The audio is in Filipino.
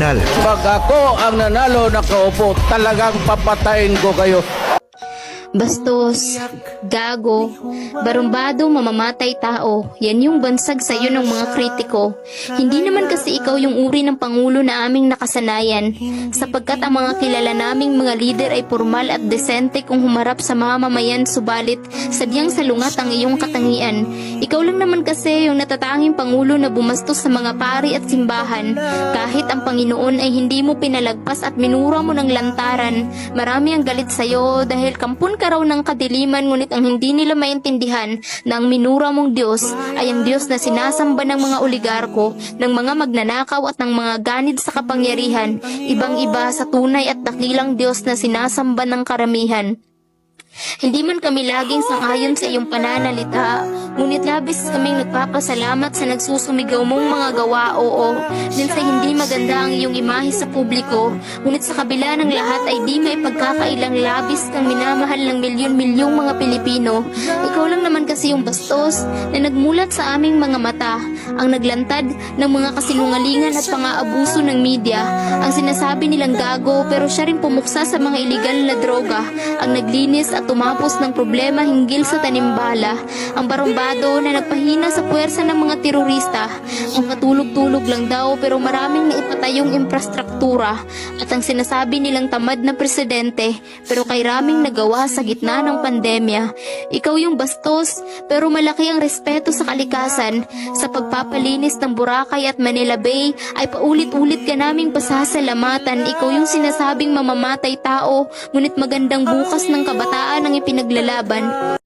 kriminal. Pag ako ang nanalo na kaupo, talagang papatayin ko kayo. Bastos, gago, barumbado, mamamatay tao. Yan yung bansag sa'yo ng mga kritiko. Hindi naman kasi ikaw yung uri ng pangulo na aming nakasanayan, sapagkat ang mga kilala naming mga lider ay formal at desente kung humarap sa mamamayan, subalit sadyang salungat ang iyong katangian. Ikaw lang naman kasi yung natatanging pangulo na bumastos sa mga pari at simbahan. Kahit ang Panginoon ay hindi mo pinalagpas at minura mo ng lantaran, marami ang galit sa'yo dahil kampun ka raw ng kadiliman, ngunit ang hindi nila maintindihan na ang minura mong Diyos ay ang Diyos na sinasamba ng mga oligarko, ng mga magnanakaw at ng mga ganid sa kapangyarihan, ibang-iba sa tunay at dakilang Diyos na sinasamba ng karamihan. Hindi man kami laging sang-ayon sa iyong pananalita, ngunit labis kaming nagpapasalamat sa nagsusumigaw mong mga gawa, oo, din sa hindi maganda ang iyong imahe sa publiko, ngunit sa kabila ng lahat ay di may pagkakailang labis kang minamahal ng milyon-milyong mga Pilipino. Ikaw lang naman kasi yung bastos na nagmulat sa aming mga mata, ang naglantad ng mga kasinungalingan at pang-aabuso ng media, ang sinasabi nilang gago pero siya rin pumuksa sa mga iligal na droga, ang naglinis at tumapos ng problema hinggil sa tanimbala, ang barumbado na nagpahina sa puwersa ng mga terorista, ang matulog-tulog lang daw pero maraming naipatayong infrastruktura, at ang sinasabi nilang tamad na presidente pero kay raming nagawa sa gitna ng pandemya. Ikaw yung bastos pero malaki ang respeto sa kalikasan. Sa pagpapalinis ng Boracay at Manila Bay ay paulit-ulit ka naming pasasalamatan. Ikaw yung sinasabing mamamatay tao, ngunit magandang bukas ng kabataan ang ipinaglalaban.